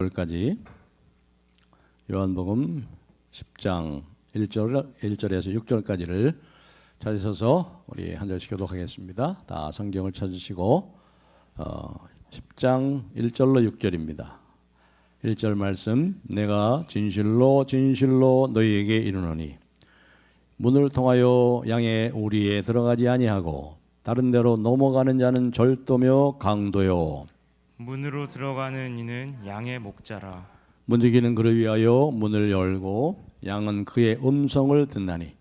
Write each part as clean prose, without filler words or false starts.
6절까지 요한복음 10장 1절에서 6절까지를 찾으셔서 우리 한 절씩 교독하겠습니다. 다 성경을 찾으시고 10장 1절로 6절입니다. 1절 말씀, 내가 진실로 진실로 너희에게 이르노니 문을 통하여 양의 우리에 들어가지 아니하고 다른 데로 넘어가는 자는 절도며 강도요 문으로 들어가는 이는 양의 목자라. 문지기는 그를 위하여 문을 열고 양은 그의 음성을 듣나니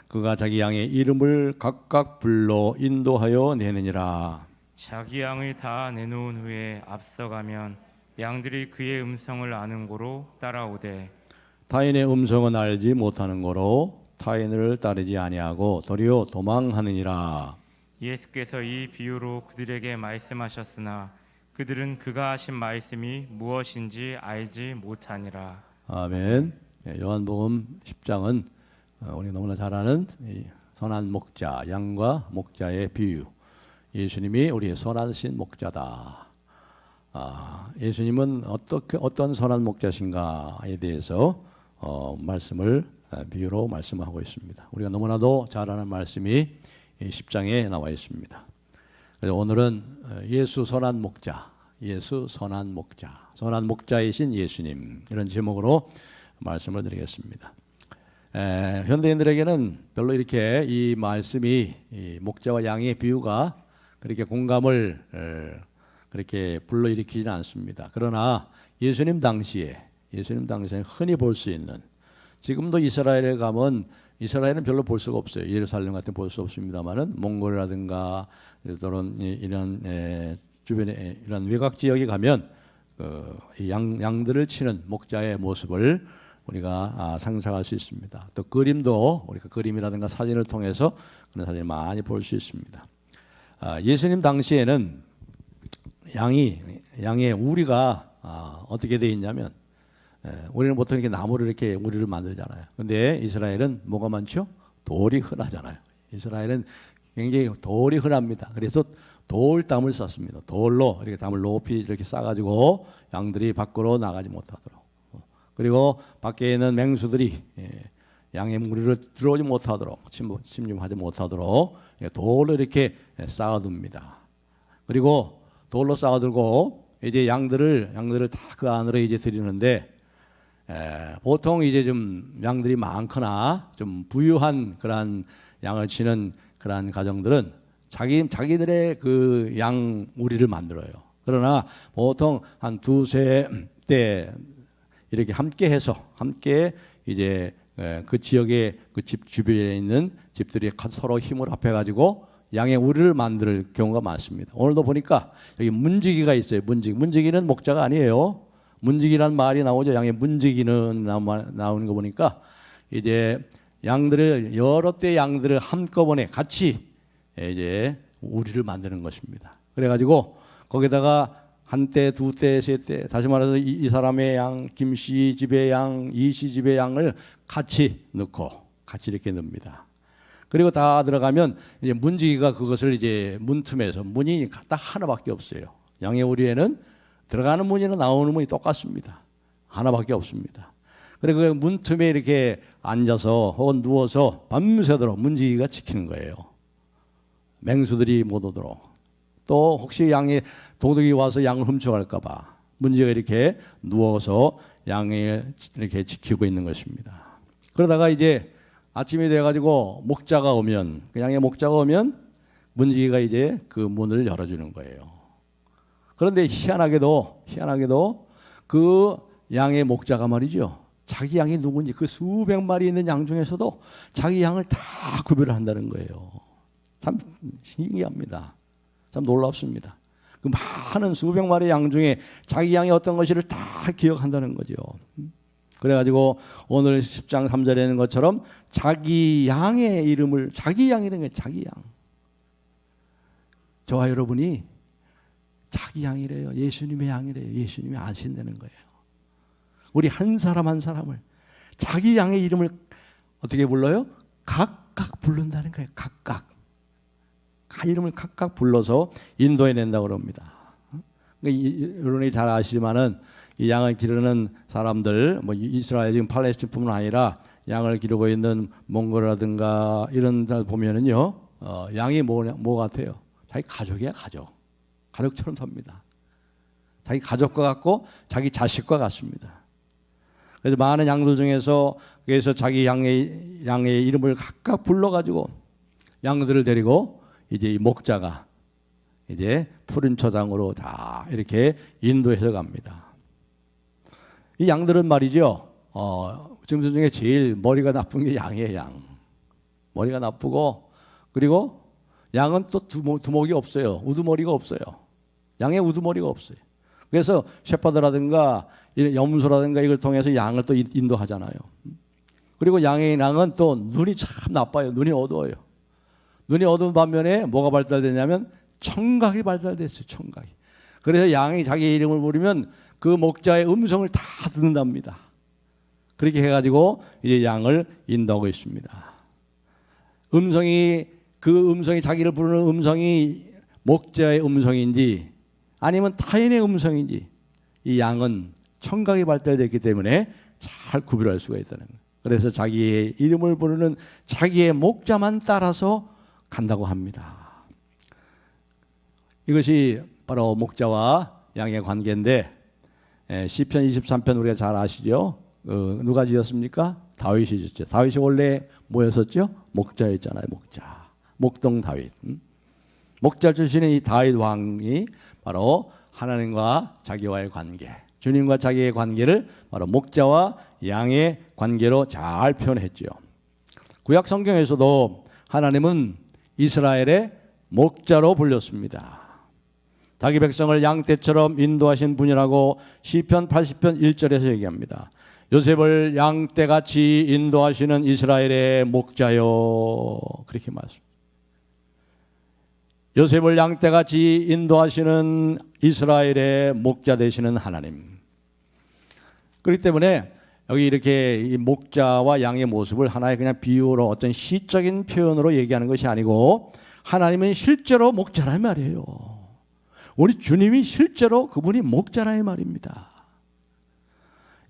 그가 자기 양의 이름을 각각 불러 인도하여 내느니라. 자기 양을 다 내놓은 후에 앞서가면 양들이 그의 음성을 아는 고로 따라오되 타인의 음성은 알지 못하는 거로 타인을 따르지 아니하고 도리어 도망하느니라. 예수께서 이 비유로 그들에게 말씀하셨으나 그들은 그가 하신 말씀이 무엇인지 알지 못하니라. 아멘. 요한복음 10장은 우리가 너무나 잘 아는 선한 목자, 양과 목자의 비유. 예수님이 우리의 선하신 목자다. 예수님은 어떤 선한 목자신가에 대해서 말씀을 비유로 말씀하고 있습니다. 우리가 너무나도 잘 아는 말씀이 10장에 나와 있습니다. 그래서 오늘은 예수 선한 목자, 예수 선한 목자, 선한 목자이신 예수님, 이런 제목으로 말씀을 드리겠습니다. 현대인들에게는 별로 이렇게 이 말씀이 이 목자와 양의 비유가 그렇게 공감을 그렇게 불러일으키지는 않습니다. 그러나 예수님 당시에 흔히 볼 수 있는, 지금도 이스라엘에 가면 이스라엘은 별로 볼 수가 없어요. 예루살렘 같은 볼 수 없습니다만은 몽골이라든가 또는 이런 주변에 이런 외곽 지역에 가면 양들을 치는 목자의 모습을 우리가 상상할 수 있습니다. 또 그림도 우리가 그림이라든가 사진을 통해서 그런 사진을 많이 볼 수 있습니다. 예수님 당시에는 양의 우리가 어떻게 되어 있냐면, 우리는 보통 이렇게 나무를 이렇게 우리를 만들잖아요. 근데 이스라엘은 뭐가 많죠? 돌이 흔하잖아요. 이스라엘은 굉장히 돌이 흔합니다. 그래서 돌담을 쌌습니다. 돌로 이렇게 담을 높이 이렇게 싸가지고 양들이 밖으로 나가지 못하도록. 그리고 밖에 있는 맹수들이 양의 무리를 들어오지 못하도록, 침입하지 못하도록 돌을 이렇게 쌓아둡니다. 그리고 돌로 쌓아두고 이제 양들을 다 그 안으로 이제 들이는데, 보통 이제 좀 양들이 많거나 좀 부유한 그러한 양을 치는 그러한 가정들은 자기들의 그 양 우리를 만들어요. 그러나 보통 한 두세 대 이렇게 함께 이제 그 지역의 그 집 주변에 있는 집들이 서로 힘을 합해가지고 양의 우리를 만들 경우가 많습니다. 오늘도 보니까 여기 문지기가 있어요. 문지기는 목자가 아니에요. 문지기란 말이 나오죠. 양의 문지기는 나오는 거 보니까 이제 여러 때 양들을 한꺼번에 같이 이제 우리를 만드는 것입니다. 그래가지고 거기다가 한 때, 두 때, 세 때, 다시 말해서 이 사람의 양, 김씨 집의 양, 이씨 집의 양을 같이 넣고 같이 이렇게 넣습니다. 그리고 다 들어가면 이제 문지기가 그것을 이제 문틈에서, 문이 딱 하나밖에 없어요. 양의 우리에는 들어가는 문이나 나오는 문이 똑같습니다. 하나밖에 없습니다. 그리고 그 문틈에 이렇게 앉아서 혹은 누워서 밤새도록 문지기가 지키는 거예요. 맹수들이 못 오도록. 또 혹시 양의 도둑이 와서 양을 훔쳐갈까 봐 문지기가 이렇게 누워서 양을 이렇게 지키고 있는 것입니다. 그러다가 이제 아침이 돼가지고 양의 목자가 오면 문지기가 이제 그 문을 열어주는 거예요. 그런데 희한하게도 그 양의 목자가 말이죠, 자기 양이 누군지 그 수백 마리 있는 양 중에서도 자기 양을 다 구별을 한다는 거예요. 참 신기합니다. 참 놀랍습니다. 그 많은 수백 마리 양 중에 자기 양이 어떤 것인지를 다 기억한다는 거죠. 그래가지고 오늘 10장 3절에 있는 것처럼 자기 양의 이름을, 자기 양이라는 게 자기 양. 저와 여러분이 자기 양이래요. 예수님의 양이래요. 예수님이 아신다는 거예요. 우리 한 사람 한 사람을 자기 양의 이름을 어떻게 불러요? 각각 부른다는 거예요. 각각. 이름을 각각 불러서 인도해낸다고 합니다. 여러분이 잘 아시지만은 이 양을 기르는 사람들, 뭐 이스라엘 지금 팔레스틴뿐만 아니라 양을 기르고 있는 몽골이라든가 이런 데 보면은요, 양이 뭐 같아요? 자기 가족이야, 가족처럼 삽니다. 자기 가족과 같고 자기 자식과 같습니다. 그래서 많은 양들 중에서 그래서 자기 양의 이름을 각각 불러가지고 양들을 데리고 이제 이 목자가 이제 푸른 초장으로 다 이렇게 인도해서 갑니다. 이 양들은 말이죠. 짐승 중에 제일 머리가 나쁜 게 양이에요, 양. 머리가 나쁘고 그리고 양은 또 두목이 없어요. 우두머리가 없어요. 양의 우두머리가 없어요. 그래서 셰퍼드라든가 염소라든가 이걸 통해서 양을 또 인도하잖아요. 그리고 양은 또 눈이 참 나빠요. 눈이 어두워요. 눈이 어두운 반면에 뭐가 발달되냐면 청각이 발달됐어요. 청각이. 그래서 양이 자기 이름을 부르면 그 목자의 음성을 다 듣는답니다. 그렇게 해가지고 이제 양을 인도하고 있습니다. 그 음성이 자기를 부르는 음성이 목자의 음성인지 아니면 타인의 음성인지 이 양은 청각이 발달됐기 때문에 잘 구별할 수가 있다는 거예요. 그래서 자기의 이름을 부르는 자기의 목자만 따라서 간다고 합니다. 이것이 바로 목자와 양의 관계인데 시편 23편 우리가 잘 아시죠? 누가 지었습니까? 다윗이 지었죠. 다윗이 원래 뭐였었죠? 목자였잖아요. 목동 다윗. 목자 출신의 이 다윗 왕이 바로 하나님과 자기와의 관계, 주님과 자기의 관계를 바로 목자와 양의 관계로 잘 표현했죠. 구약 성경에서도 하나님은 이스라엘의 목자로 불렸습니다. 자기 백성을 양떼처럼 인도하신 분이라고 시편 80편 1절에서 얘기합니다. 요셉을 양떼같이 인도하시는 이스라엘의 목자요. 그렇게 말씀합니다. 요셉을 양떼같이 인도하시는 이스라엘의 목자 되시는 하나님. 그렇기 때문에 여기 이렇게 이 목자와 양의 모습을 하나의 그냥 비유로 어떤 시적인 표현으로 얘기하는 것이 아니고 하나님은 실제로 목자라 말이에요. 우리 주님이 실제로 그분이 목자라 말입니다.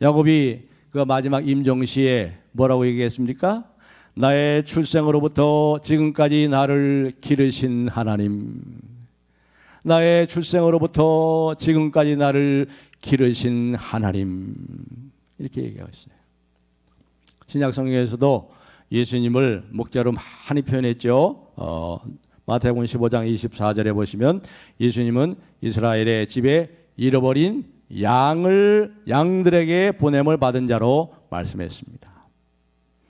야곱이 그 마지막 임종시에 뭐라고 얘기했습니까? 나의 출생으로부터 지금까지 나를 기르신 하나님, 나의 출생으로부터 지금까지 나를 기르신 하나님, 이렇게 얘기하고 있어요. 신약 성경에서도 예수님을 목자로 많이 표현했죠. 마태복음 15장 24절에 보시면 예수님은 이스라엘의 집에 잃어버린 양들에게 보냄을 받은 자로 말씀했습니다.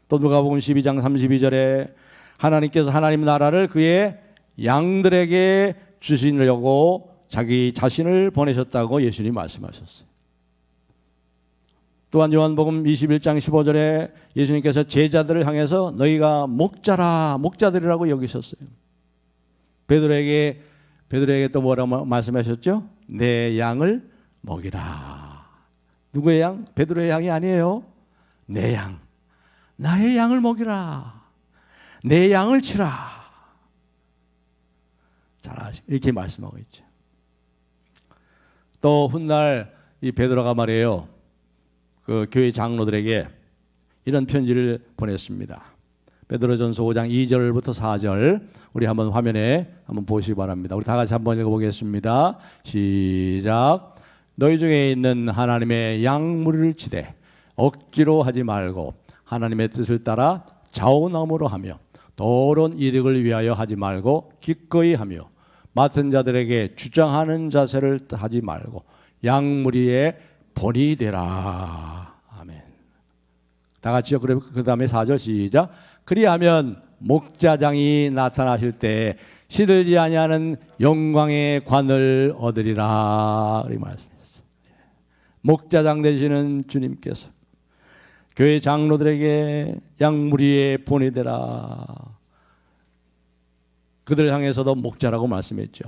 또 누가복음 12장 32절에 하나님께서 하나님 나라를 그의 양들에게 주시려고 자기 자신을 보내셨다고 예수님이 말씀하셨어요. 또한 요한복음 21장 15절에 예수님께서 제자들을 향해서 너희가 목자들이라고 여기셨어요. 베드로에게 또 뭐라고 말씀하셨죠? 내 양을 먹이라. 누구의 양? 베드로의 양이 아니에요. 내 양. 나의 양을 먹이라. 내 양을 치라. 이렇게 말씀하고 있죠. 또 훗날 이 베드로가 말이에요. 그 교회 장로들에게 이런 편지를 보냈습니다. 베드로전서 5장 2절부터 4절 우리 한번 화면에 한번 보시기 바랍니다. 우리 다 같이 한번 읽어보겠습니다. 시작. 너희 중에 있는 하나님의 양무리를 치되 억지로 하지 말고 하나님의 뜻을 따라 자원함으로 하며 도론 이득을 위하여 하지 말고 기꺼이 하며 맡은 자들에게 주장하는 자세를 하지 말고 양무리의 본이 되라. 아멘. 다 같이요. 그 다음에 4절 시작. 그리하면 목자장이 나타나실 때 시들지 아니하는 영광의 관을 얻으리라. 이 말씀했어요. 목자장 되시는 주님께서 교회 장로들에게 양무리의 본이 되라. 그들을 향해서도 목자라고 말씀했죠.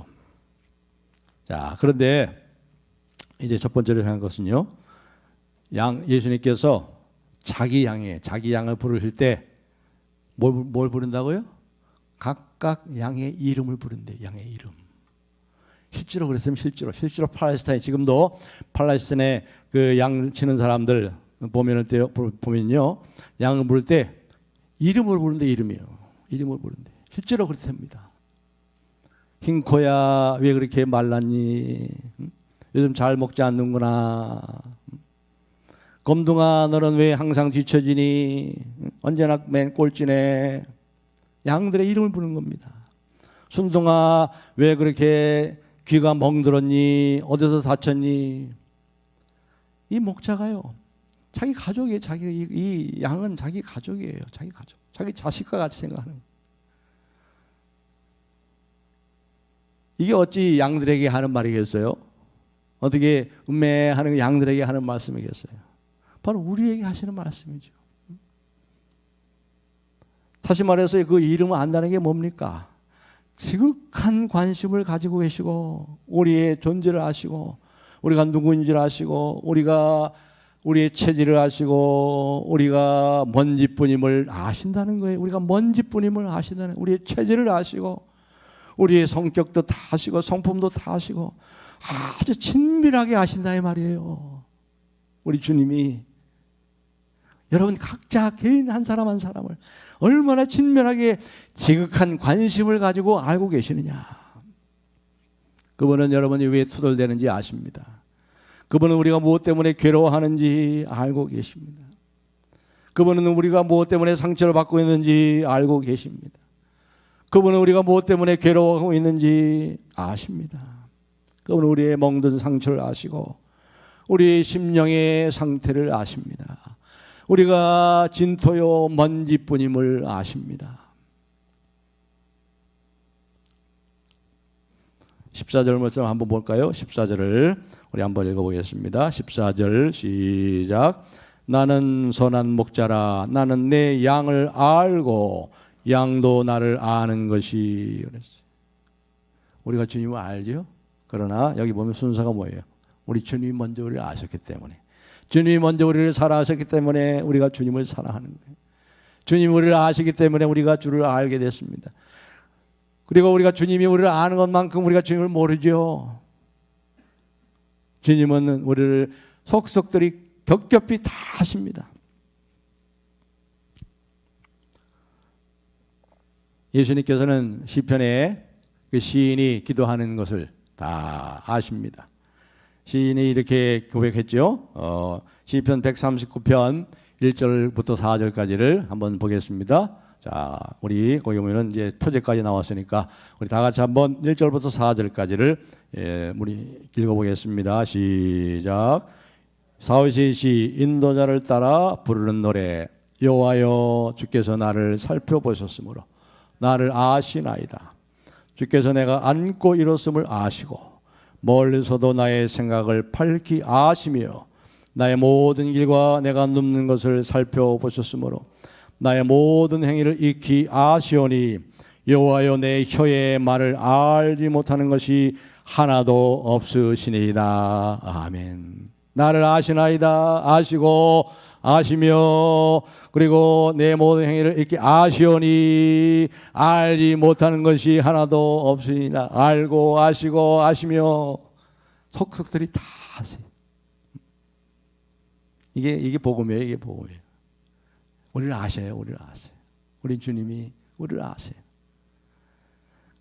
자, 그런데 이제 첫 번째로 한 것은요. 예수님께서 자기 양을 부르실 때 뭘 부른다고요? 각각 양의 이름을 부른대. 양의 이름. 실제로 그랬으면 실제로 팔레스타인 지금도 팔레스타인에 그 양 치는 사람들 보면요 양을 부를 때 이름을 부르는데 이름을 부르는데 실제로 그렇답니다. 흰 코야 왜 그렇게 말랐니? 요즘 잘 먹지 않는구나. 검둥아 너는 왜 항상 뒤처지니? 언제나 맨 꼴찌네. 양들의 이름을 부르는 겁니다. 순둥아 왜 그렇게 귀가 멍들었니? 어디서 다쳤니? 이 목자가요 자기 가족이에요. 이 양은 자기 가족이에요. 자기 가족, 자기 자식과 같이 생각하는 거예요. 이게 어찌 양들에게 하는 말이겠어요? 어떻게 음매하는 양들에게 하는 말씀이겠어요? 바로 우리에게 하시는 말씀이죠. 다시 말해서 그 이름을 안다는 게 뭡니까? 지극한 관심을 가지고 계시고 우리의 존재를 아시고 우리가 누구인지를 아시고 우리의 체질을 아시고 우리가 먼지뿐임을 아신다는 거예요. 우리가 먼지뿐임을 아신다는 우리의 체질을 아시고 우리의 성격도 다 아시고 성품도 다 아시고 아주 친밀하게 아신다 이 말이에요. 우리 주님이 여러분 각자 개인 한 사람 한 사람을 얼마나 친밀하게 지극한 관심을 가지고 알고 계시느냐. 그분은 여러분이 왜 투덜대는지 아십니다. 그분은 우리가 무엇 때문에 괴로워하는지 알고 계십니다. 그분은 우리가 무엇 때문에 상처를 받고 있는지 알고 계십니다. 그분은 우리가 무엇 때문에 괴로워하고 있는지 아십니다. 그분은 우리의 멍든 상처를 아시고 우리의 심령의 상태를 아십니다. 우리가 진토요 먼지뿐임을 아십니다. 14절 말씀 한번 볼까요? 14절을 우리 한번 읽어보겠습니다. 14절 시작. 나는 선한 목자라. 나는 내 양을 알고 양도 나를 아는 것이. 그랬어요. 우리가 주님을 알죠? 그러나 여기 보면 순서가 뭐예요? 우리 주님이 먼저 우리를 아셨기 때문에, 주님이 먼저 우리를 사랑하셨기 때문에 우리가 주님을 사랑하는 거예요. 주님이 우리를 아시기 때문에 우리가 주를 알게 됐습니다. 그리고 우리가 주님이 우리를 아는 것만큼 우리가 주님을 모르죠. 주님은 우리를 속속들이 겹겹이 다 아십니다. 예수님께서는 시편에 그 시인이 기도하는 것을 다 아십니다. 시인이 이렇게 고백했죠. 시편 139편 1절부터 4절까지를 한번 보겠습니다. 자, 우리 거기 보면은 이제 표제까지 나왔으니까 우리 다 같이 한번 1절부터 4절까지를 우리 읽어보겠습니다. 시작. 사오시의 시 인도자를 따라 부르는 노래. 여호와여 주께서 나를 살펴보셨으므로 나를 아시나이다. 주께서 내가 앉고 일었음을 아시고 멀리서도 나의 생각을 밝히 아시며 나의 모든 길과 내가 눕는 것을 살펴보셨으므로 나의 모든 행위를 익히 아시오니 여호와여 내 혀의 말을 알지 못하는 것이 하나도 없으시니이다. 아멘. 나를 아시나이다. 아시고 아시며 그리고 내 모든 행위를 익히 아시오니 알지 못하는 것이 하나도 없으니라. 알고 아시고 아시며 속속들이 다 아세요. 이게 복음이에요. 이게 복음이에요. 우리를 아셔요. 우리를 아세요. 우리 주님이 우리를 아세요.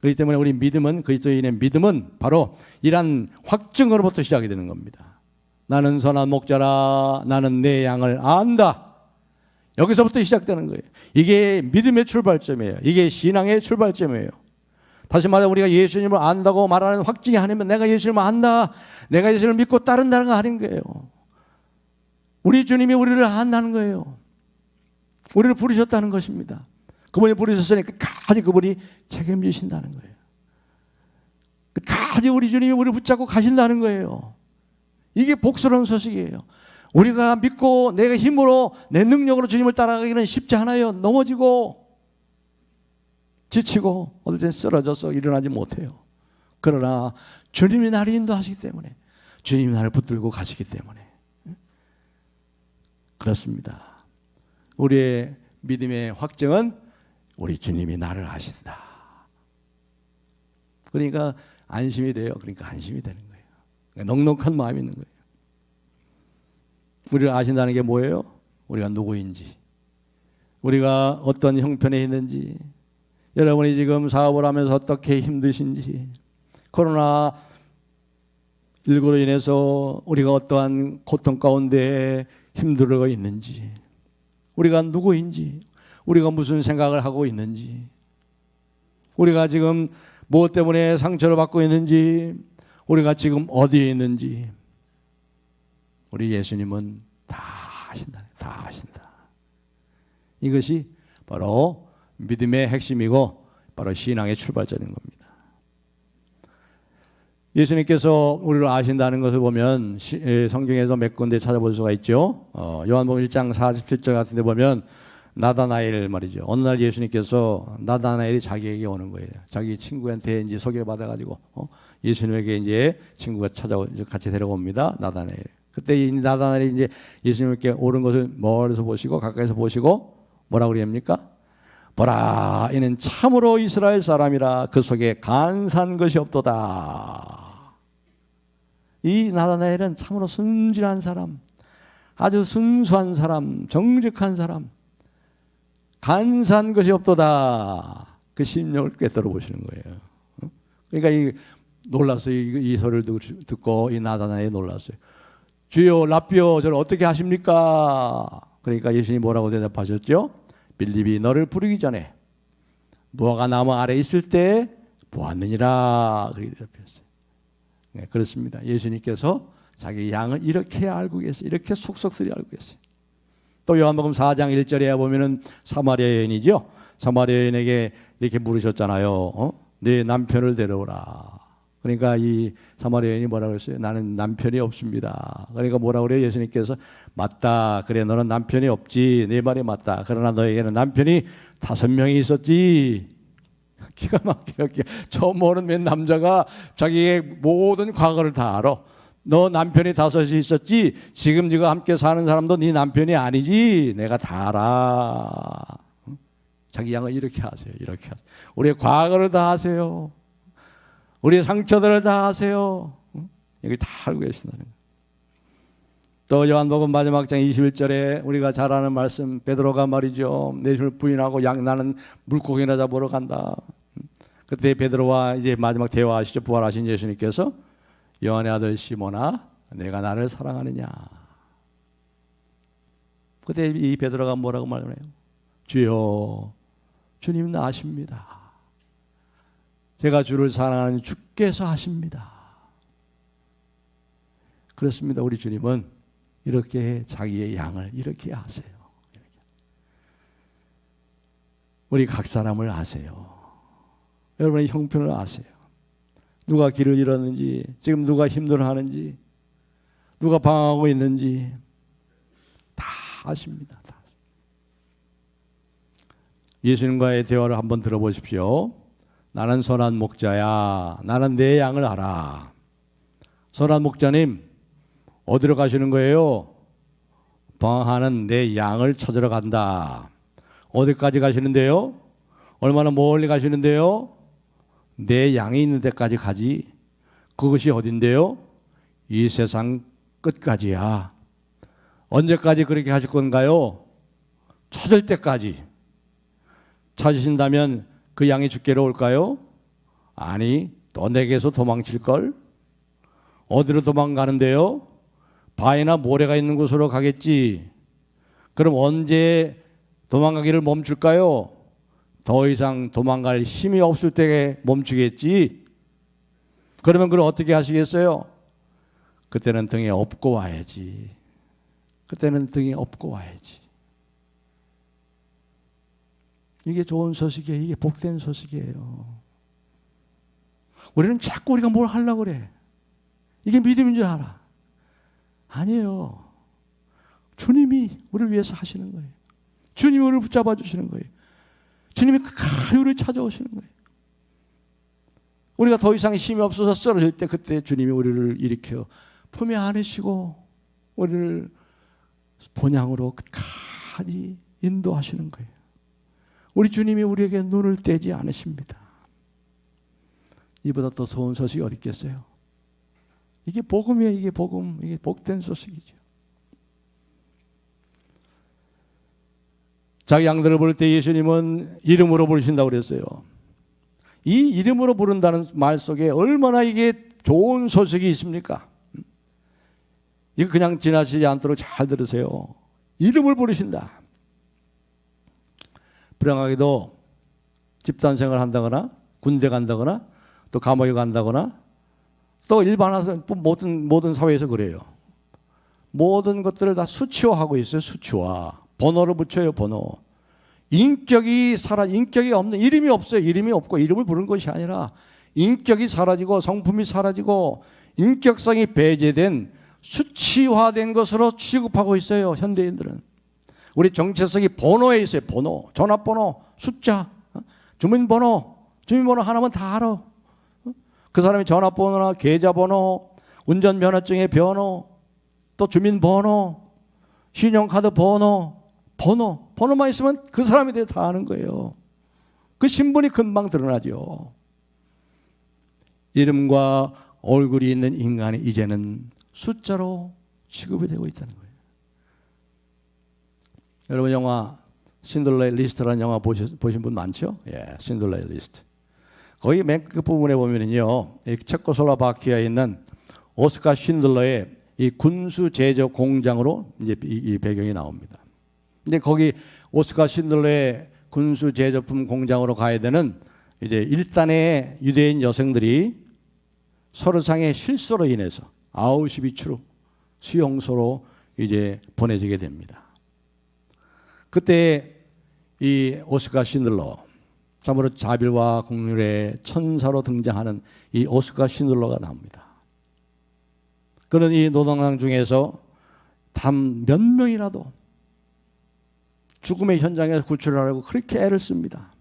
그렇기 때문에 우리 믿음은, 그리스도인의 믿음은 바로 이러한 확증으로부터 시작이 되는 겁니다. 나는 선한 목자라. 나는 내 양을 안다. 여기서부터 시작되는 거예요. 이게 믿음의 출발점이에요. 이게 신앙의 출발점이에요. 다시 말해 우리가 예수님을 안다고 말하는 확증이 아니면 내가 예수님을 안다, 내가 예수님을 믿고 따른다는 거 아닌 거예요. 우리 주님이 우리를 안다는 거예요. 우리를 부르셨다는 것입니다. 그분이 부르셨으니 끝까지 그분이 책임지신다는 거예요. 끝까지 우리 주님이 우리를 붙잡고 가신다는 거예요. 이게 복스러운 소식이에요. 우리가 믿고 내가 힘으로 내 능력으로 주님을 따라가기는 쉽지 않아요. 넘어지고 지치고 어떨 땐 쓰러져서 일어나지 못해요. 그러나 주님이 나를 인도하시기 때문에, 주님이 나를 붙들고 가시기 때문에 그렇습니다. 우리의 믿음의 확증은 우리 주님이 나를 아신다. 그러니까 안심이 돼요. 그러니까 안심이 되는 거예요. 그러니까 넉넉한 마음이 있는 거예요. 우리를 아신다는 게 뭐예요? 우리가 누구인지, 우리가 어떤 형편에 있는지, 여러분이 지금 사업을 하면서 어떻게 힘드신지, 코로나 19로 인해서 우리가 어떠한 고통 가운데 힘들어 있는지, 우리가 누구인지, 우리가 무슨 생각을 하고 있는지, 우리가 지금 무엇 때문에 상처를 받고 있는지, 우리가 지금 어디에 있는지, 우리 예수님은 다 아신다. 다 아신다. 이것이 바로 믿음의 핵심이고 바로 신앙의 출발점인 겁니다. 예수님께서 우리를 아신다는 것을 보면 성경에서 몇 군데 찾아볼 수가 있죠. 요한복음 1장 47절 같은 데 보면 나다나엘 말이죠. 어느 날 예수님께서 나다나엘이 자기에게 오는 거예요. 자기 친구한테 이제 소개받아가지고 예수님에게 이제 친구가 같이 데려옵니다. 나다나엘. 그때 이 나다나엘이 이제 예수님께 오른 것을 멀리서 보시고 가까이서 보시고 뭐라고 그럽니까? 보라, 이는 참으로 이스라엘 사람이라 그 속에 간사한 것이 없도다. 이 나다나엘은 참으로 순진한 사람, 아주 순수한 사람, 정직한 사람, 간사한 것이 없도다. 그 심령을 꿰뚫어 보시는 거예요. 그러니까 놀랐어요. 이 소리를 듣고 이 나다나엘이 놀랐어요. 주여, 랍비여, 저를 어떻게 하십니까? 그러니까 예수님이 뭐라고 대답하셨죠? 빌립이 너를 부르기 전에 무화과 나무 아래 있을 때 보았느니라. 그렇게 대답했어요. 네, 그렇습니다. 예수님께서 자기 양을 이렇게 알고 계세요. 이렇게 속속들이 알고 계세요. 또 요한복음 4장 1절에 보면은 사마리아 여인이죠. 사마리아 여인에게 이렇게 물으셨잖아요. 네 남편을 데려오라. 그러니까 이 사마리아 여인이 뭐라고 했어요? 나는 남편이 없습니다. 그러니까 뭐라고 그래요? 예수님께서 맞다. 그래, 너는 남편이 없지. 네 말이 맞다. 그러나 너에게는 남편이 5명이 있었지. 기가 막혀요. 처음 오는 맨 남자가 자기의 모든 과거를 다 알아. 너 남편이 5이 있었지. 지금 네가 함께 사는 사람도 네 남편이 아니지. 내가 다 알아. 자기 양을 이렇게 하세요. 이렇게 하세요. 우리의 과거를 다 아세요. 우리의 상처들을 다 아세요. 여기 다 알고 계신다는 거예요. 또 요한복음 마지막 장 21절에 우리가 잘 아는 말씀, 베드로가 말이죠. 내 주를 부인하고 나는 물고기나 잡으러 간다. 그때 베드로와 이제 마지막 대화하시죠. 부활하신 예수님께서 요한의 아들 시몬아, 내가 나를 사랑하느냐. 그때 이 베드로가 뭐라고 말해요? 주여, 주님은 아십니다. 제가 주를 사랑하는 주께서 하십니다. 그렇습니다. 우리 주님은 이렇게 자기의 양을 이렇게 아세요. 우리 각 사람을 아세요. 여러분의 형편을 아세요. 누가 길을 잃었는지, 지금 누가 힘들어하는지, 누가 방황하고 있는지 다 아십니다. 다. 예수님과의 대화를 한번 들어보십시오. 나는 선한 목자야. 나는 내 양을 알아. 선한 목자님, 어디로 가시는 거예요? 방황하는 내 양을 찾으러 간다. 어디까지 가시는데요? 얼마나 멀리 가시는데요? 내 양이 있는 데까지 가지. 그것이 어딘데요? 이 세상 끝까지야. 언제까지 그렇게 하실 건가요? 찾을 때까지. 찾으신다면 그 양이 주께로 올까요? 아니, 또 내게서 도망칠걸? 어디로 도망가는데요? 바위나 모래가 있는 곳으로 가겠지. 그럼 언제 도망가기를 멈출까요? 더 이상 도망갈 힘이 없을 때에 멈추겠지. 그러면 그걸 어떻게 하시겠어요? 그때는 등에 업고 와야지. 그때는 등에 업고 와야지. 이게 좋은 소식이에요. 이게 복된 소식이에요. 우리는 자꾸 우리가 뭘 하려고 그래. 이게 믿음인 줄 알아. 아니에요. 주님이 우리를 위해서 하시는 거예요. 주님이 우리를 붙잡아 주시는 거예요. 주님이 가까이 우리를 찾아오시는 거예요. 우리가 더 이상 힘이 없어서 쓰러질 때 그때 주님이 우리를 일으켜 품에 안으시고 우리를 본향으로 끝까지 인도하시는 거예요. 우리 주님이 우리에게 눈을 떼지 않으십니다. 이보다 더 좋은 소식이 어디 있겠어요? 이게 복음이에요. 이게 복음. 이게 복된 소식이죠. 자기 양들을 부를 때 예수님은 이름으로 부르신다고 그랬어요. 이 이름으로 부른다는 말 속에 얼마나 이게 좋은 소식이 있습니까? 이거 그냥 지나치지 않도록 잘 들으세요. 이름을 부르신다. 불행하게도 집단생활을 한다거나 군대 간다거나 또 감옥에 간다거나 또 일반화서 모든 사회에서 그래요. 모든 것들을 다 수치화하고 있어요. 수치화. 번호를 붙여요. 번호. 인격이 없는, 이름이 없어요. 이름이 없고 이름을 부르는 것이 아니라 인격이 사라지고 성품이 사라지고 인격성이 배제된 수치화된 것으로 취급하고 있어요. 현대인들은. 우리 정체성이 번호에 있어요. 번호, 전화번호, 숫자, 주민번호 하나면 다 알아. 그 사람이 전화번호나 계좌번호, 운전면허증의 번호, 또 주민번호, 신용카드 번호만 있으면 그 사람에 대해 다 아는 거예요. 그 신분이 금방 드러나죠. 이름과 얼굴이 있는 인간이 이제는 숫자로 취급이 되고 있다는 거예요. 여러분 영화 신들러의 리스트라는 영화 보신 분 많죠? 예, 신들러의 리스트. 거기 맨 끝 부분에 보면은요, 체코슬로바키아에 있는 오스카 신들러의 이 군수 제조 공장으로 이제 이 배경이 나옵니다. 근데 거기 오스카 신들러의 군수 제조품 공장으로 가야 되는 이제 1단의 유대인 여성들이 서류상의 실수로 인해서 아우슈비츠로 수용소로 이제 보내지게 됩니다. 그때 이 오스카 신들러, 참으로 자비와 긍휼의 천사로 등장하는 이 오스카 신들러가 나옵니다. 그는 이 노동당 중에서 단 몇 명이라도 죽음의 현장에서 구출하려고 그렇게 애를 씁니다.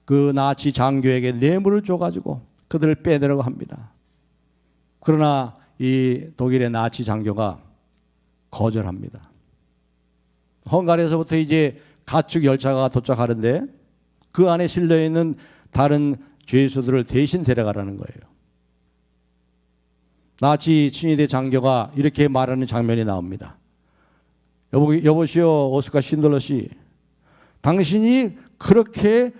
그 나치 장교에게 뇌물을 줘가지고 그들을 빼내려고 합니다. 그러나 이 독일의 나치 장교가 거절합니다. 헝가리에서부터 이제 가축 열차가 도착하는데 그 안에 실려 있는 다른 죄수들을 대신 데려가라는 거예요. 나치 친위대 장교가 이렇게 말하는 장면이 나옵니다. 여보시오 오스카 신들러 씨, 당신이 그렇게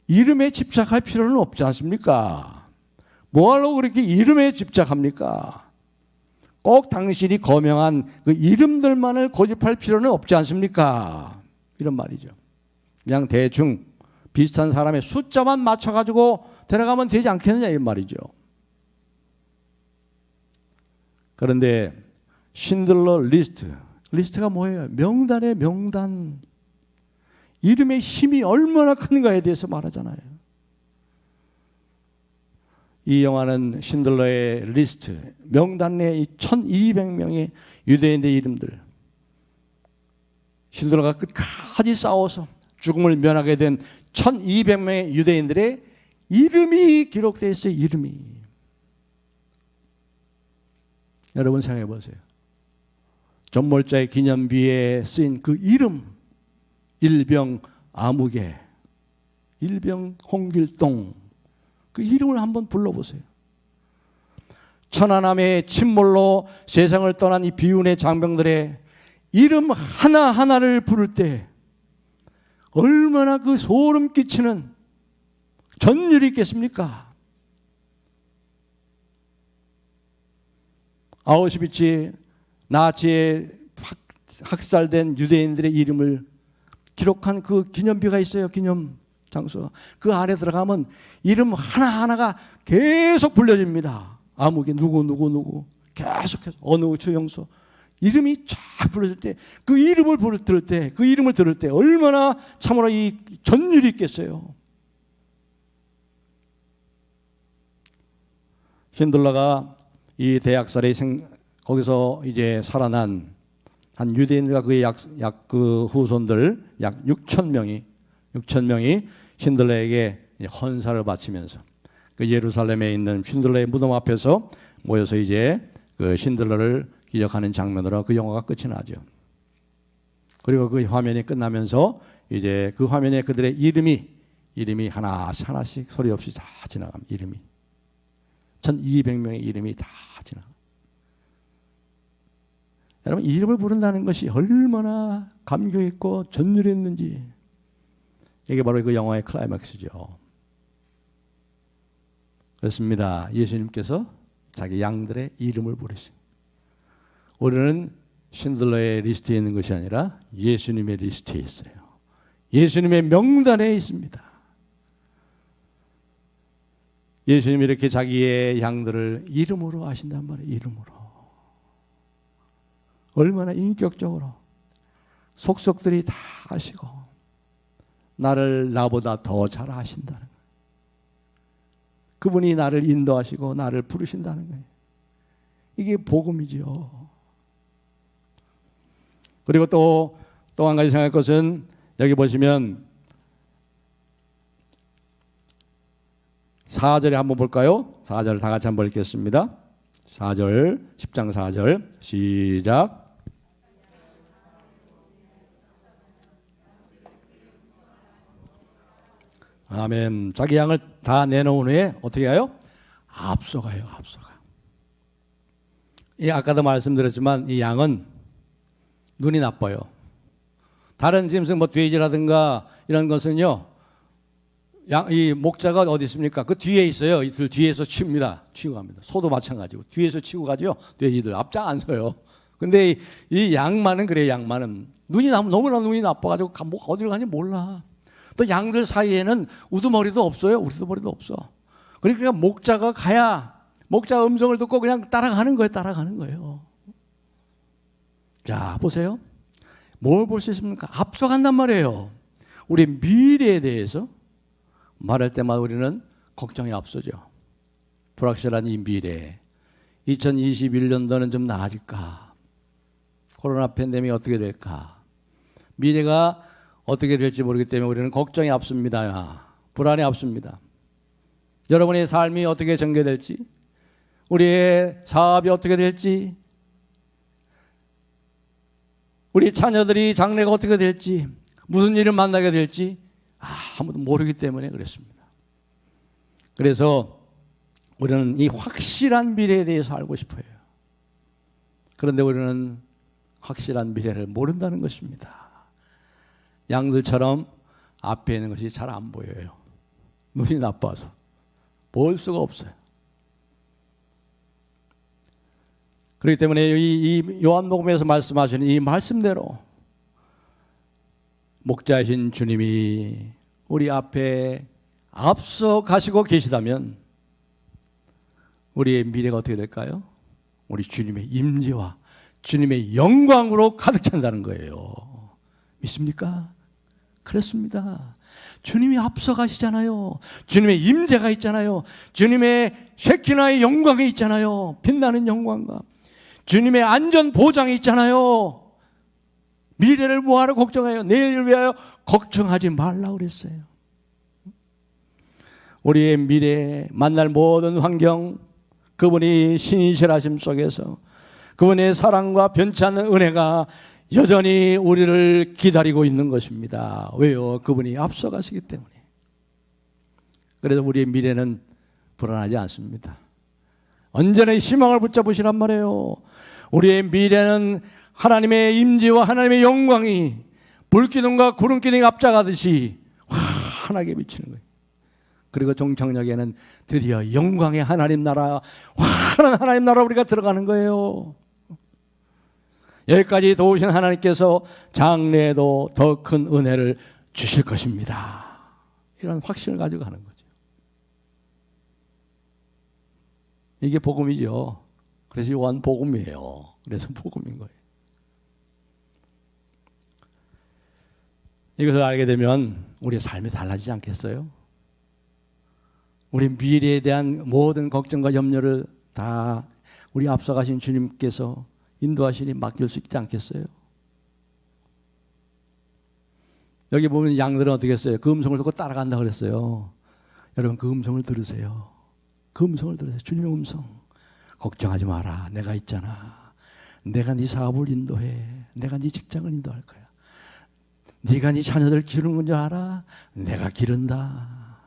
이름에 집착할 필요는 없지 않습니까? 뭐하려고 그렇게 이름에 집착합니까? 꼭 당신이 거명한 그 이름들만을 고집할 필요는 없지 않습니까? 이런 말이죠. 그냥 대충 비슷한 사람의 숫자만 맞춰가지고 데려가면 되지 않겠느냐 이 말이죠. 그런데 신들러 리스트가 뭐예요? 명단의 명단. 이름의 힘이 얼마나 큰가에 대해서 말하잖아요. 이 영화는 신들러의 리스트, 명단 내에 1200명의 유대인의 이름들, 신들러가 끝까지 싸워서 죽음을 면하게 된 1200명의 유대인들의 이름이 기록되어 있어요. 이름이. 여러분 생각해 보세요. 전몰자의 기념비에 쓰인 그 이름, 일병 아무개, 일병 홍길동, 그 이름을 한번 불러보세요. 천안함의 침몰로 세상을 떠난 이 비운의 장병들의 이름 하나하나를 부를 때 얼마나 그 소름 끼치는 전율이 있겠습니까? 아우슈비츠 나치에 학살된 유대인들의 이름을 기록한 그 기념비가 있어요. 기념 장소. 그 안에 들어가면 이름 하나하나가 계속 불려집니다. 아무개 누구 계속해서 어느 주영소 이름이 쫙 불려질 때 그 이름을 들을 때 얼마나 참으로 이 전율이 있겠어요. 신들러가 이 대학살에 거기서 이제 살아난 한 유대인과 그의 그 후손들 약 6,000명이 신들러에게 헌사를 바치면서 그 예루살렘에 있는 신들러의 무덤 앞에서 모여서 이제 그 신들러를 기억하는 장면으로 그 영화가 끝이 나죠. 그리고 그 화면이 끝나면서 이제 그 화면에 그들의 이름이 이름이 하나씩 하나씩 소리 없이 다 지나갑니다. 이름이 1200명의 이름이 다 지나갑니다. 여러분, 이름을 부른다는 것이 얼마나 감격 있고 전율했는지, 이게 바로 그 영화의 클라이맥스죠. 그렇습니다. 예수님께서 자기 양들의 이름을 부르십니다. 우리는 신들러의 리스트에 있는 것이 아니라 예수님의 리스트에 있어요. 예수님의 명단에 있습니다. 예수님이 이렇게 자기의 양들을 이름으로 하신단 말이에요. 이름으로. 얼마나 인격적으로 속속들이 다 아시고 나를 나보다 더 잘 아신다는 거예요. 그분이 나를 인도하시고 나를 부르신다는 거예요. 이게 복음이죠. 그리고 또 한 가지 생각할 것은, 여기 보시면 4절에 한번 볼까요? 4절 다 같이 한번 읽겠습니다. 4절, 10장 4절 시작. 아멘. 자기 양을 다 내놓은 후에 어떻게 해요? 앞서가요. 앞서가. 아까도 말씀드렸지만 이 양은 눈이 나빠요. 다른 짐승 뭐 돼지라든가 이런 것은요, 이 목자가 어디 있습니까? 그 뒤에 있어요. 이들 뒤에서 치웁니다. 치고 갑니다. 소도 마찬가지고 뒤에서 치고 가죠. 돼지들 앞장 안 서요. 근데 이 양만은 그래요. 양만은 너무나 눈이 나빠가지고 어디로 가는지 몰라. 또 양들 사이에는 우두머리도 없어요. 우두머리도 없어. 그러니까 목자가 가야 목자 음성을 듣고 그냥 따라가는 거예요. 따라가는 거예요. 자, 보세요. 뭘 볼 수 있습니까? 앞서간단 말이에요. 우리 미래에 대해서 말할 때마다 우리는 걱정이 앞서죠. 불확실한 이 미래. 2021년도는 좀 나아질까? 코로나 팬데믹이 어떻게 될까? 미래가 어떻게 될지 모르기 때문에 우리는 걱정이 앞섭니다. 불안이 앞섭니다. 여러분의 삶이 어떻게 전개될지, 우리의 사업이 어떻게 될지, 우리 자녀들이 장래가 어떻게 될지, 무슨 일을 만나게 될지 아무도 모르기 때문에 그렇습니다. 그래서 우리는 이 확실한 미래에 대해서 알고 싶어요. 그런데 우리는 확실한 미래를 모른다는 것입니다. 양들처럼 앞에 있는 것이 잘 안 보여요. 눈이 나빠서 볼 수가 없어요. 그렇기 때문에 이 요한복음에서 말씀하시는 이 말씀대로 목자이신 주님이 우리 앞에 앞서 가시고 계시다면 우리의 미래가 어떻게 될까요? 우리 주님의 임재와 주님의 영광으로 가득 찬다는 거예요. 믿습니까? 그렇습니다. 주님이 앞서 가시잖아요. 주님의 임재가 있잖아요. 주님의 쉐키나의 영광이 있잖아요. 빛나는 영광과 주님의 안전 보장이 있잖아요. 미래를 뭐하러 걱정해요? 내일을 위하여 걱정하지 말라고 그랬어요. 우리의 미래, 만날 모든 환경, 그분이 신실하심 속에서 그분의 사랑과 변치 않는 은혜가 여전히 우리를 기다리고 있는 것입니다. 왜요? 그분이 앞서가시기 때문에. 그래서 우리의 미래는 불안하지 않습니다. 언제나 희망을 붙잡으시란 말이에요. 우리의 미래는 하나님의 임재와 하나님의 영광이 불기둥과 구름기둥이 앞장가듯이 환하게 비치는 거예요. 그리고 종착역에는 드디어 영광의 하나님 나라, 환한 하나님 나라 우리가 들어가는 거예요. 여기까지 도우신 하나님께서 장래에도 더 큰 은혜를 주실 것입니다. 이런 확신을 가지고 가는 거죠. 이게 복음이죠. 그래서 요한 복음이에요. 그래서 복음인 거예요. 이것을 알게 되면 우리의 삶이 달라지지 않겠어요? 우리 미래에 대한 모든 걱정과 염려를 다 우리 앞서가신 주님께서 인도하시니 맡길 수 있지 않겠어요? 여기 보면 양들은 어떻게 했어요? 그 음성을 듣고 따라간다 그랬어요. 여러분 그 음성을 들으세요. 그 음성을 들으세요. 주님의 음성. 걱정하지 마라. 내가 있잖아. 내가 네 사업을 인도해. 내가 네 직장을 인도할 거야. 네가 네 자녀들 기르는 줄 알아? 내가 기른다.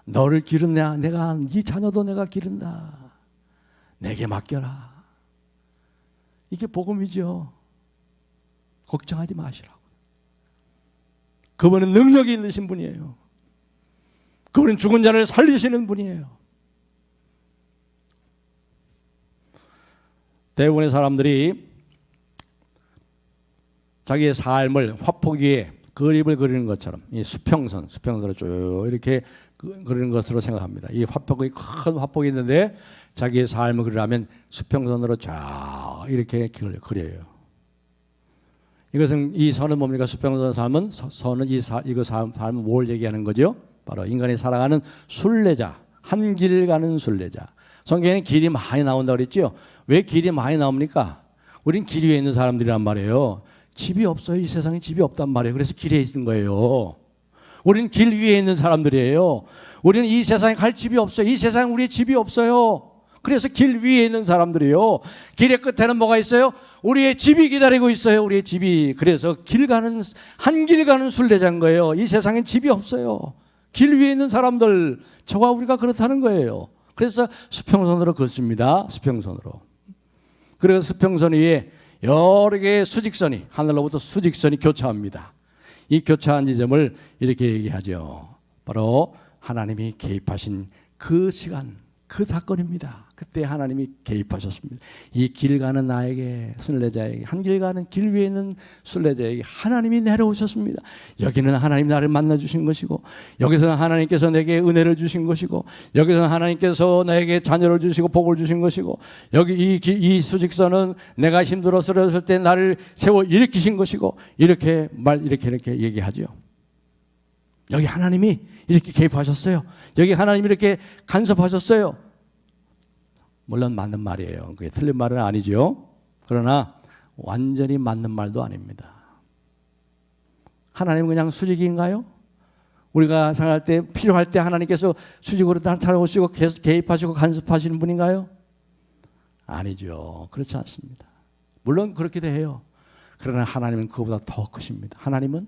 너를 기른다. 내가 네 자녀도 내가 기른다. 내게 맡겨라. 이게 복음이죠. 걱정하지 마시라고. 그분은 능력이 있으신 분이에요. 그분은 죽은 자를 살리시는 분이에요. 대부분의 사람들이 자기의 삶을 화폭 위에 그림을 그리는 것처럼 이 수평선을 쭉 이렇게 그리는 것으로 생각합니다. 이 화폭이 큰 화폭이 있는데 자기의 삶을 그리려면 수평선으로 쫙 이렇게 그려요. 이것은 이 선은 뭡니까? 수평선 삶은 선은 이거 삶은 뭘 얘기하는 거죠? 바로 인간이 살아가는 순례자, 한 길 가는 순례자. 성경에는 길이 많이 나온다고 그랬죠? 왜 길이 많이 나옵니까? 우린 길 위에 있는 사람들이란 말이에요. 집이 없어요. 이 세상에 집이 없단 말이에요. 그래서 길에 있는 거예요. 우리는 길 위에 있는 사람들이에요. 우리는 이 세상에 갈 집이 없어요. 이 세상에 우리의 집이 없어요. 그래서 길 위에 있는 사람들이요. 길의 끝에는 뭐가 있어요? 우리의 집이 기다리고 있어요. 우리의 집이. 그래서 한 길 가는 순례자인 거예요. 이 세상엔 집이 없어요. 길 위에 있는 사람들, 저와 우리가 그렇다는 거예요. 그래서 수평선으로 걷습니다. 수평선으로. 그래서 수평선 위에 여러 개의 수직선이, 하늘로부터 수직선이 교차합니다. 이 교차한 지점을 이렇게 얘기하죠. 바로 하나님이 개입하신 그 시간, 그 사건입니다. 그때 하나님이 개입하셨습니다. 이 길 가는 나에게, 순례자에게, 한 길 가는 길 위에 있는 순례자에게 하나님이 내려오셨습니다. 여기는 하나님 나를 만나주신 것이고, 여기서는 하나님께서 내게 은혜를 주신 것이고, 여기서는 하나님께서 나에게 자녀를 주시고 복을 주신 것이고, 여기 이 수직선은 내가 힘들어 쓰러졌을 때 나를 세워 일으키신 것이고, 이렇게 얘기하죠. 여기 하나님이 이렇게 개입하셨어요. 여기 하나님이 이렇게 간섭하셨어요. 물론 맞는 말이에요. 그게 틀린 말은 아니죠. 그러나 완전히 맞는 말도 아닙니다. 하나님은 그냥 수직인가요? 우리가 생각할 때, 필요할 때 하나님께서 수직으로 나타나시고 계속 개입하시고 간섭하시는 분인가요? 아니죠. 그렇지 않습니다. 물론 그렇기도 해요. 그러나 하나님은 그보다 더 크십니다. 하나님은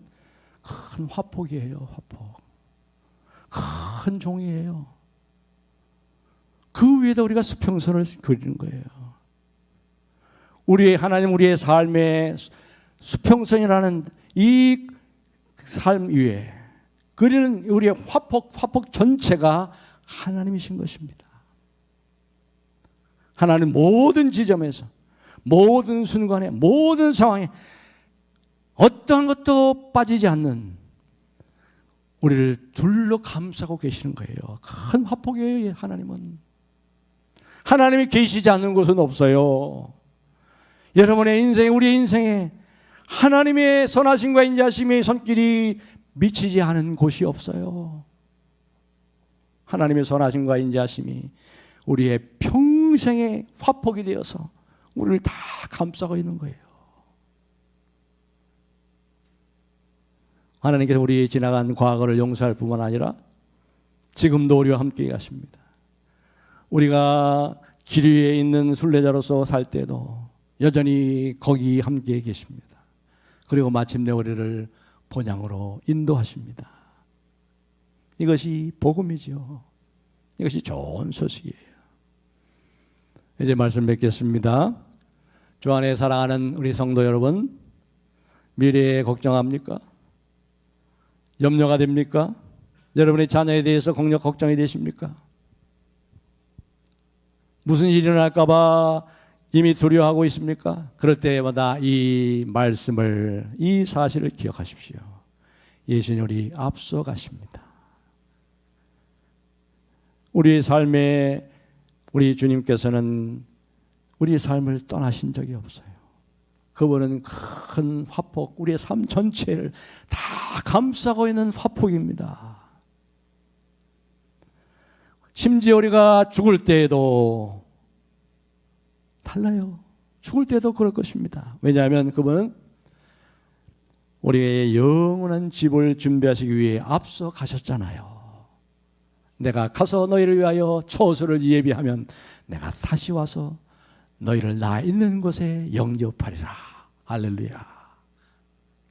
큰 화폭이에요. 화폭. 큰 종이에요. 그 위에다 우리가 수평선을 그리는 거예요. 우리의 삶의 수평선이라는 이 삶 위에 그리는 우리의 화폭 전체가 하나님이신 것입니다. 하나님 모든 지점에서, 모든 순간에, 모든 상황에 어떠한 것도 빠지지 않는 우리를 둘러 감싸고 계시는 거예요. 큰 화폭이에요. 하나님은. 하나님이 계시지 않는 곳은 없어요. 여러분의 인생, 우리의 인생에 하나님의 선하심과 인자하심의 손길이 미치지 않은 곳이 없어요. 하나님의 선하심과 인자하심이 우리의 평생의 화폭이 되어서 우리를 다 감싸고 있는 거예요. 하나님께서 우리의 지나간 과거를 용서할 뿐만 아니라 지금도 우리와 함께 가십니다. 우리가 길 위에 있는 순례자로서 살 때도 여전히 거기 함께 계십니다. 그리고 마침내 우리를 본향으로 인도하십니다. 이것이 복음이죠. 이것이 좋은 소식이에요. 이제 말씀 맺겠습니다. 주 안에 사랑하는 우리 성도 여러분, 미래에 걱정합니까? 염려가 됩니까? 여러분의 자녀에 대해서 걱정이 되십니까? 무슨 일이 일어날까 봐 이미 두려워하고 있습니까? 그럴 때마다 이 말씀을, 이 사실을 기억하십시오. 예수님 우리 앞서 가십니다. 우리의 삶에 우리 주님께서는 우리의 삶을 떠나신 적이 없어요. 그분은 큰 화폭, 우리의 삶 전체를 다 감싸고 있는 화폭입니다. 심지어 우리가 죽을 때에도 달라요. 죽을 때도 그럴 것입니다. 왜냐하면 그분은 우리의 영원한 집을 준비하시기 위해 앞서 가셨잖아요. 내가 가서 너희를 위하여 처소를 예비하면 내가 다시 와서 너희를 나 있는 곳에 영접하리라. 할렐루야.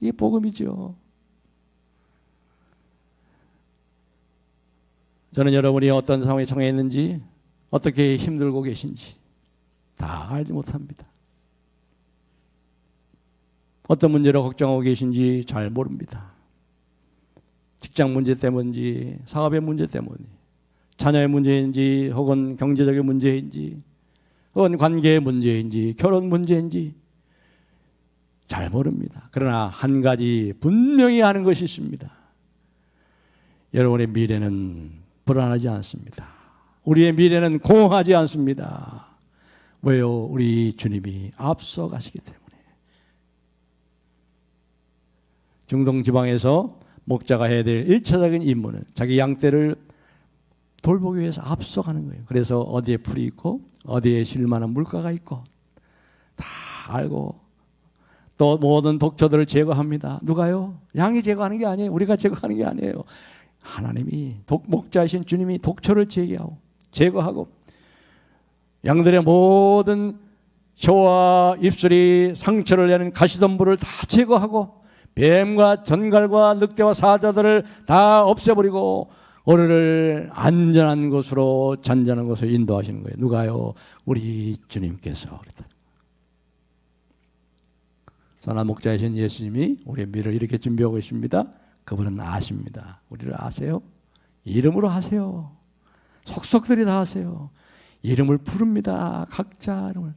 이게 복음이죠. 저는 여러분이 어떤 상황에 처해 있는지, 어떻게 힘들고 계신지 다 알지 못합니다. 어떤 문제로 걱정하고 계신지 잘 모릅니다. 직장 문제 때문인지, 사업의 문제 때문인지, 자녀의 문제인지, 혹은 경제적인 문제인지, 혹은 관계의 문제인지, 결혼 문제인지 잘 모릅니다. 그러나 한 가지 분명히 아는 것이 있습니다. 여러분의 미래는 불안하지 않습니다. 우리의 미래는 공허하지 않습니다. 왜요? 우리 주님이 앞서가시기 때문에. 중동 지방에서 목자가 해야 될 1차적인 임무는 자기 양떼를 돌보기 위해서 앞서가는 거예요. 그래서 어디에 풀이 있고 어디에 실만한 물가가 있고 다 알고 또 모든 독초들을 제거합니다. 누가요? 양이 제거하는 게 아니에요. 우리가 제거하는 게 아니에요. 하나님이 목자이신 주님이 독초를 제거하고 양들의 모든 혀와 입술이 상처를 내는 가시덤불을 다 제거하고 뱀과 전갈과 늑대와 사자들을 다 없애버리고 오늘을 안전한 곳으로 잔잔한 곳으로 인도하시는 거예요. 누가요? 우리 주님께서. 선한 목자이신 예수님이 우리의 미래를 이렇게 준비하고 있습니다. 그분은 아십니다. 우리를 아세요? 이름으로 하세요. 속속들이 다 하세요. 이름을 부릅니다. 각자 이름을.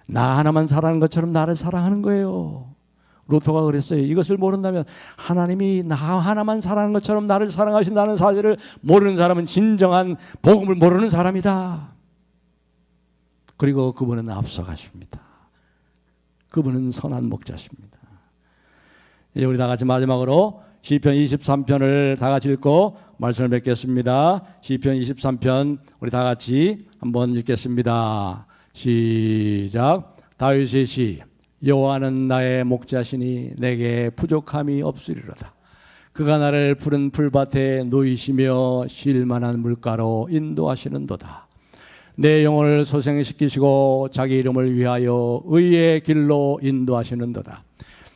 나 하나만 사랑하는 것처럼 나를 사랑하는 거예요. 루터가 그랬어요. 이것을 모른다면 하나님이 나 하나만 사랑하는 것처럼 나를 사랑하신다는 사실을 모르는 사람은 진정한 복음을 모르는 사람이다. 그리고 그분은 앞서가십니다. 그분은 선한 목자십니다. 이제 우리 다 같이 마지막으로 시편 23편을 다 같이 읽고 말씀을 맺겠습니다. 시편 23편 우리 다 같이 한번 읽겠습니다. 시작. 다윗의 시. 여호와는 나의 목자시니 내게 부족함이 없으리로다. 그가 나를 푸른 풀밭에 놓이시며 쉴만한 물가로 인도하시는도다. 내 영혼을 소생시키시고 자기 이름을 위하여 의의 길로 인도하시는도다.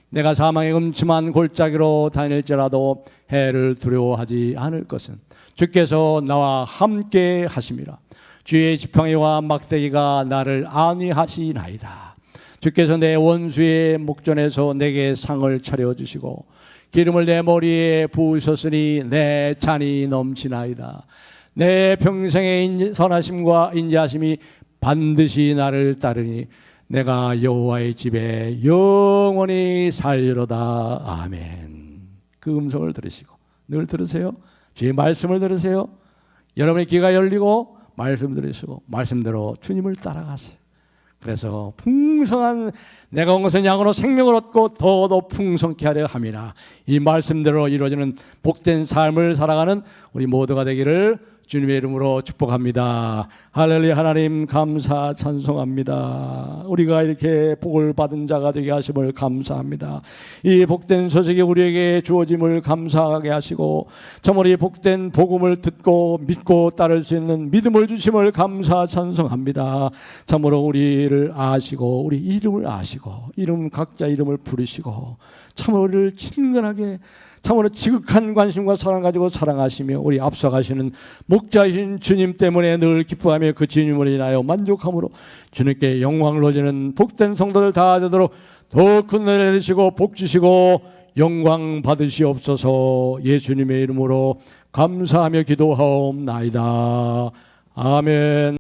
내가 사망의 음침한 골짜기로 다닐지라도 해를 두려워하지 않을 것은 주께서 나와 함께 하심이라. 주의 지팡이와 막대기가 나를 안위하시나이다. 주께서 내 원수의 목전에서 내게 상을 차려주시고 기름을 내 머리에 부으셨으니 내 잔이 넘치나이다. 내 평생의 선하심과 인자하심이 반드시 나를 따르니 내가 여호와의 집에 영원히 살리로다. 아멘. 그 음성을 들으시고 늘 들으세요. 주의 말씀을 들으세요. 여러분의 귀가 열리고 말씀 들으시고 말씀대로 주님을 따라가세요. 그래서 풍성한 내가 온 것은 양으로 생명을 얻고 더더 풍성케 하려 함이라. 이 말씀대로 이루어지는 복된 삶을 살아가는 우리 모두가 되기를 주님의 이름으로 축복합니다. 할렐루야. 하나님 감사 찬송합니다. 우리가 이렇게 복을 받은 자가 되게 하심을 감사합니다. 이 복된 소식이 우리에게 주어짐을 감사하게 하시고 참으로 이 복된 복음을 듣고 믿고 따를 수 있는 믿음을 주심을 감사 찬송합니다. 참으로 우리를 아시고 우리 이름을 아시고 이름 각자 이름을 부르시고 참으로 우리를 친근하게 참으로 지극한 관심과 사랑 가지고 사랑하시며 우리 앞서가시는 목자이신 주님 때문에 늘 기뻐하며 그 주님을 인하여 만족함으로 주님께 영광을 올리는 복된 성도들 다 되도록 더 큰 은혜 내리시고 복 주시고 영광 받으시옵소서. 예수님의 이름으로 감사하며 기도하옵나이다. 아멘.